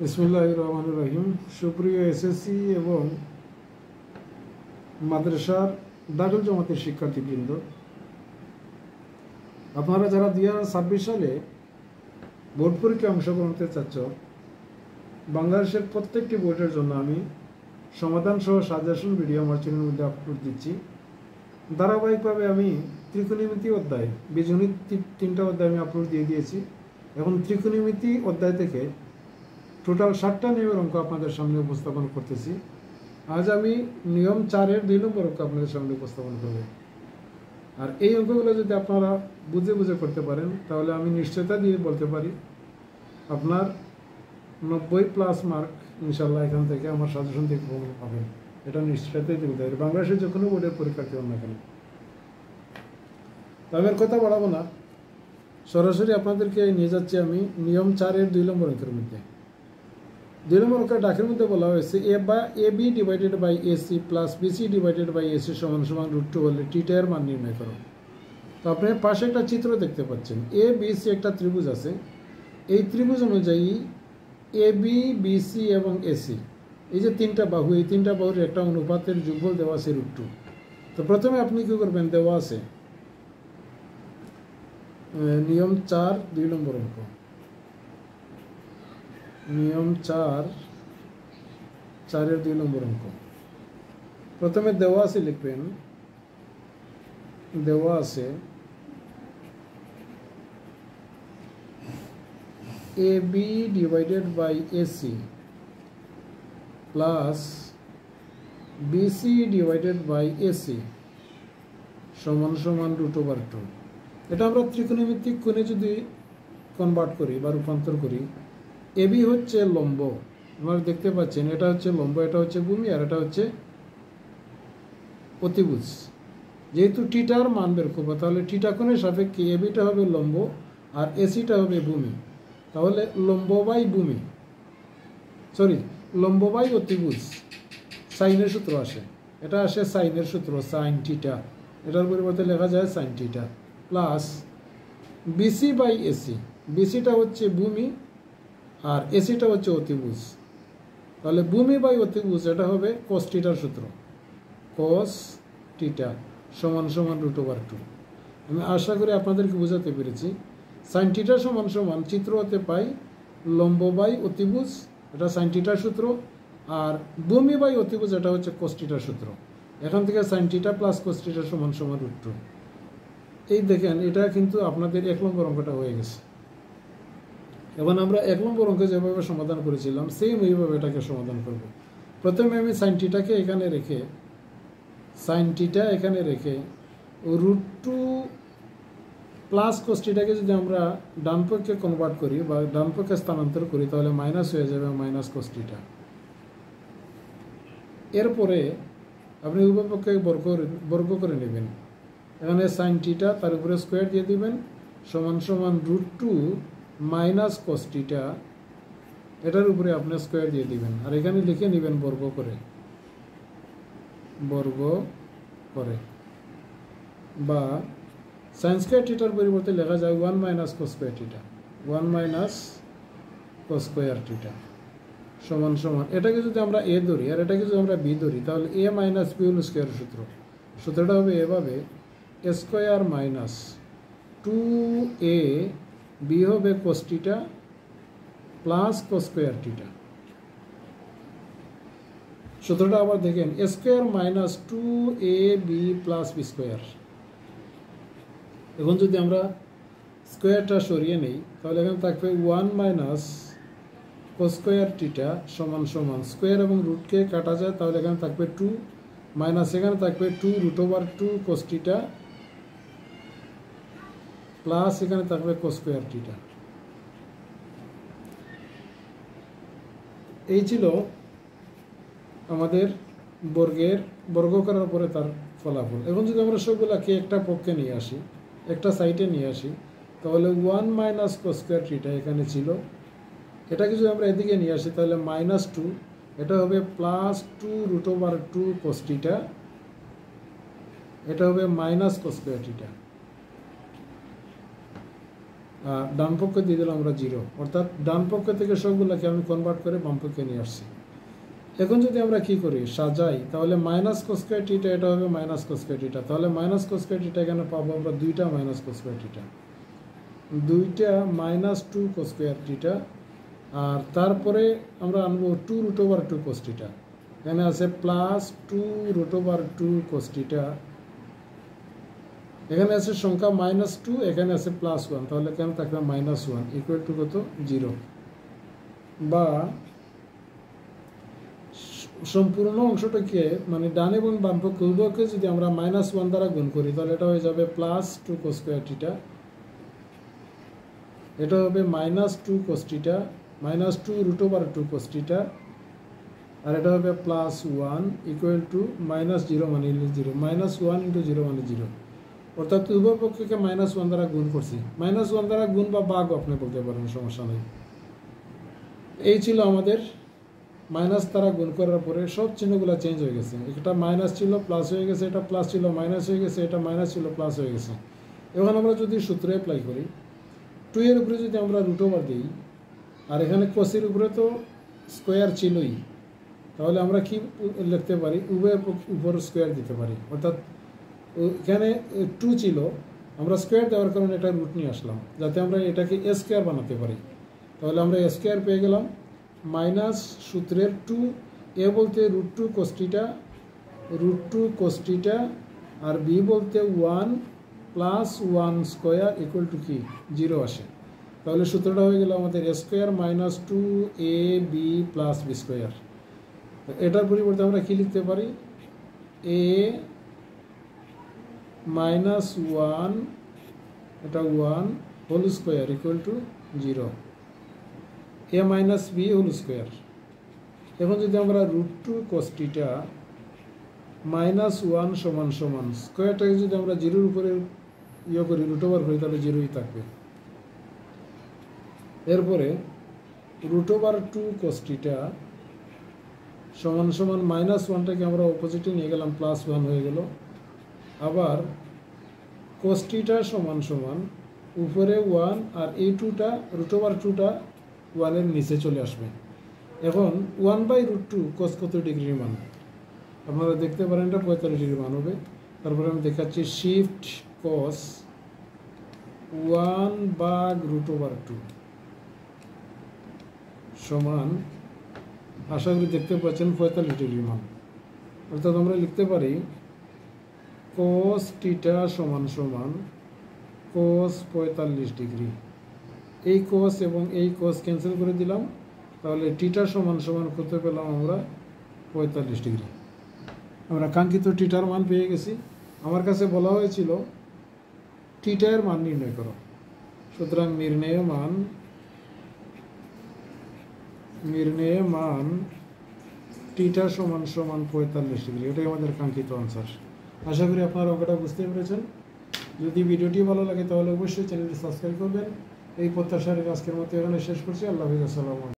বিসমিল্লাহির রহমানির রহিম। সুপ্রিয় এসএসসি এবং মাদ্রাসার দাখিল জমাতের শিক্ষার্থীবৃন্দ, আপনারা যারা 2026 সালে বোর্ড পরীক্ষায় অংশগ্রহণ করতে চাচ্ছ, বাংলাদেশের প্রত্যেকটি বোর্ডের জন্য আমি সমাধান সহ সাজেশন ভিডিও আমার চ্যানেলের মধ্যে আপলোড দিচ্ছি। ধারাবাহিকভাবে আমি ত্রিকোণমিতি অধ্যায়, বীজগণিত 3টা অধ্যায় আমি আপলোড দিয়ে দিয়েছি। এখন ত্রিকোণমিতি অধ্যায় থেকে টোটাল 7টা নিয়মের অঙ্ক আপনাদের সামনে উপস্থাপন করতেছি। আজ আমি নিয়ম 4-এর 2 নম্বর অঙ্ক আপনাদের সামনে উপস্থাপন করব। আর এই অঙ্কগুলো যদি আপনারা বুঝে বুঝে করতে পারেন, তাহলে আমি নিশ্চয়তা দিয়ে বলতে পারি আপনার 90+ মার্ক ইনশাল্লাহ এখান থেকে আমার সাজেশন থেকে পাবেন। এটা নিশ্চয়তাই দিতে পারি, বাংলাদেশের যে কোনো বোর্ডের পরীক্ষার্থী হন না কেন। তবে আর কথা বাড়াবো না, সরাসরি আপনাদেরকে নিয়ে যাচ্ছি আমি নিয়ম 4-এর 2 নম্বর অঙ্কের মধ্যে। 2 নম্বর অঙ্কের ডাকের মধ্যে বলা হয়েছে AB divided by AC plus BC divided by AC সমান সমান √2 হলে টিটা এর মান নির্ণয় করো। তো আপনি পাশে একটা চিত্র দেখতে পাচ্ছেন। ABC একটা ত্রিভুজ আছে। এই ত্রিভুজ অনুযায়ী AB, BC এবং AC, এই যে 3টা বাহু, এই 3টা বাহুর একটা অনুপাতের যোগফল দেওয়া আছে √2। তো প্রথমে আপনি কি করবেন, দেওয়া আছে নিয়ম 4 2 নম্বর অঙ্ক। নিয়ম 4-এর 2 নম্বর অঙ্ক। প্রথমে দেওয়া আছে, লিখবেন দেওয়া আছে AB divided by AC plus BC divided by AC সমান সমান √2। এটা আমরা ত্রিকোণমিতিক কোণে যদি কনভার্ট করি বা রূপান্তর করি, AB হচ্ছে লম্ব, আপনারা দেখতে পাচ্ছেন, এটা হচ্ছে লম্ব, এটা হচ্ছে ভূমি, আর এটা হচ্ছে অতিভুজ। যেহেতু টিটার মান বের করবো, তাহলে টিটা কোণের সাপেক্ষে ABটা হবে লম্ব আর ACটা হবে ভূমি। তাহলে লম্ব বাই ভূমি, লম্ব বাই অতিভুজ, সাইনের সূত্র আসে, এটা আসে সাইনের সূত্র, সাইন টিটা। এটার পরিবর্তে লেখা যায় sine theta plus BC by AC। BCটা হচ্ছে ভূমি আর ACটা হচ্ছে অতিভুজ। তাহলে ভূমি বাই অতিভুজ, এটা হবে cos টিটার সূত্র, cos টিটা সমান সমান √2। আমি আশা করি আপনাদেরকে বোঝাতে পেরেছি। সাইন টিটা সমান সমান চিত্র হতে পাই লম্ব বাই অতিভুজ, এটা সাইন টিটার সূত্র, আর ভূমি বাই অতিভুজ এটা হচ্ছে cos টিটার সূত্র। এখান থেকে সাইন টিটা প্লাস cos টিটা সমান সমান √2। এই দেখেন, এটা কিন্তু আপনাদের 1 নম্বর অঙ্কটা হয়ে গেছে। এখন আমরা 1 নম্বর অঙ্কে যেভাবে সমাধান করেছিলাম, সেম এইভাবে এটাকে সমাধান করব। প্রথমে আমি সাইন টিটাকে এখানে রেখে, সাইন টিটা এখানে রেখে √2 প্লাস cos টিটাকে যদি আমরা ডান পক্ষে কনভার্ট করি বা ডান পক্ষে স্থানান্তর করি, তাহলে মাইনাস হয়ে যাবে মাইনাস cos টিটা। এরপরে আপনি উভয় পক্ষে বর্গ করে নেবেন। এখানে সাইন টিটা, তার উপরে স্কোয়ার দিয়ে দিবেন, সমান সমান √2 মাইনাস cos টিটা, এটার উপরে আপনি স্কোয়ার দিয়ে দিবেন, আর এখানে লিখে নেবেন বর্গ করে বা সাইন স্কোয়ার টিটার পরিবর্তে লেখা যায় 1 মাইনাস cos স্কোয়ার টিটা, 1 মাইনাস cos স্কোয়ার টিটা সমান সমান, এটাকে যদি আমরা A ধরি আর এটাকে যদি আমরা B ধরি, তাহলে A minus B whole square সূত্রটা হবে এভাবে, A স্কোয়ার মাইনাস 2AB হবে cos টিটা প্লাস cos স্কোয়ার টিটা। সূত্রটা আবার দেখেন, A square minus 2AB plus B square. এখন যদি আমরা স্কোয়ারটা সরিয়ে নেই, তাহলে এখানে থাকবে 1 মাইনাস cos স্কোয়ার টিটা সমান সমান, স্কোয়ার এবং রুটকে কাটা যায়, তাহলে এখানে থাকবে 2 মাইনাস, এখানে থাকবে 2 √2 cos টিটা প্লাস এখানে থাকবে cos স্কোয়ার টিটা। এই ছিল আমাদের বর্গ করার পরে তার ফলাফল। এখন যদি আমরা সবগুলাকে একটা পক্ষে নিয়ে আসি, একটা সাইডে নিয়ে আসি, তাহলে 1 মাইনাস cos স্কোয়ার টিটা এখানে ছিল, এটাকে যদি আমরা এদিকে নিয়ে আসি, তাহলে -2, এটা হবে +2 √2 cos টিটা, এটা হবে মাইনাস cos স্কোয়ার টিটা। ডান পক্ষে দিয়ে দিলাম আমরা 0, অর্থাৎ ডান পক্ষ থেকে সবগুলোকে আমি কনভার্ট করে বাম পক্ষে নিয়ে আসছি। এখন যদি আমরা কি করি, সাজাই, তাহলে মাইনাস cos স্কয়ার থিটা এটা হবে মাইনাস cos স্কয়ার থিটা, তাহলে মাইনাস cos স্কয়ার থিটা এখানে পাবো আমরা 2টা মাইনাস cos স্কয়ার থিটা, 2টা মাইনাস 2 cos স্কয়ার থিটা, আর তারপরে আমরা আনবো 2√2 cos থিটা, এখানে আছে প্লাস 2√2 cos থিটা, এখানে আছে সংখ্যা -2, এখানে আছে +1, তাহলে এখানে থাকবে -1 ইকুয়াল টু কত 0, বা সম্পূর্ণ অংশটাকে মানে ডান এবং বাম পক্ষ উভয়কে যদি আমরা -1 দ্বারা গুণ করি তাহলে এটা হয়ে যাবে +2 cos স্কয়ার থিটা, এটা হবে -2 cos থিটা, -2√2 cos থিটা, আর এটা হবে +1 ইকুয়াল টু -0 মানে 0, -1 × 0 মানে 0, অর্থাৎ উভয় পক্ষকে -1 দ্বারা গুণ করছি, -1 দ্বারা গুণ বা ভাগ আপনি বলতে পারেন, সমস্যা নেই। এই ছিল আমাদের মাইনাস দ্বারা গুণ করার পরে সব চিহ্নগুলো চেঞ্জ হয়ে গেছে, এটা মাইনাস ছিল প্লাস হয়ে গেছে, এটা প্লাস ছিল মাইনাস হয়ে গেছে, এটা মাইনাস ছিল প্লাস হয়ে গেছে। এখন আমরা যদি সূত্র অ্যাপ্লাই করি, 2 এর উপরে যদি আমরা √ওভার দিই, আর এখানে কোসের উপরে তো স্কোয়ার ছিলই, তাহলে আমরা কি লিখতে পারি, উভয়ের উপর স্কোয়ার দিতে পারি, অর্থাৎ এখানে 2 ছিল, আমরা স্কোয়ার দেওয়ার কারণে এটা রুট নিয়ে আসলাম যাতে আমরা এটাকে a স্কোয়ার বানাতে পারি, তাহলে আমরা a স্কোয়ার পেয়ে গেলাম, মাইনাস সূত্রের 2, a বলতে √2 cos থিটা, √2 cos থিটা, আর b বলতে 1 প্লাস 1 স্কোয়ার ইকুয়াল টু কি 0 আসে, তাহলে সূত্রটা হয়ে গেল আমাদের a square minus 2ab plus b square. এটার পরিবর্তে আমরা কি লিখতে পারি, a মাইনাস 1, এটা 1 whole square equal to 0, a minus b whole square. এখন যদি আমরা √2 cos থিটা মাইনাস 1 সমান সমান স্কোয়ারটাকে যদি আমরা 0-র উপরে করি, √ওভার করি, তাহলে 0ই থাকবে। এরপরে √2 cos থিটা সমান সমান -1টাকে আমরা অপোজিটে নিয়ে গেলাম, +1 হয়ে গেল, আবার cos থিটা সমান সমান উপরে 1 আর এই 2টা √2টা 1 এর নিচে চলে আসবে। এখন 1/√2 cos কত ডিগ্রির মান আপনারা দেখতে পারেন, এটা 45 ডিগ্রি মান হবে। তারপরে আমি দেখাচ্ছি শিফট cos 1/√2 সমান, আশা করি দেখতে পাচ্ছেন 45 ডিগ্রি মান, অর্থাৎ আমরা লিখতে পারি cos থিটা সমান সমান cos 45 ডিগ্রি। এই cos এবং এই cos ক্যান্সেল করে দিলাম, তাহলে থিটা সমান সমান কত পেলাম আমরা 45 ডিগ্রি। আমরা কাঙ্ক্ষিত থিটার মান পেয়ে গেছি। আমার কাছে বলা হয়েছিল থিটা এর মান নির্ণয় করো, সুতরাং নির্ণয় মান থিটা সমান সমান 45 ডিগ্রি, এটাই আমাদের কাঙ্ক্ষিত আনসার। আশা করি আপনারা অঙ্কটা বুঝতে পেরেছেন। যদি ভিডিওটি ভালো লাগে তাহলে অবশ্যই চ্যানেলটি সাবস্ক্রাইব করবেন। এই প্রত্যাশা রেখে আজকের মতো এখানে শেষ করছি। আল্লাহ হাফেজ, আসসালামু আলাইকুম।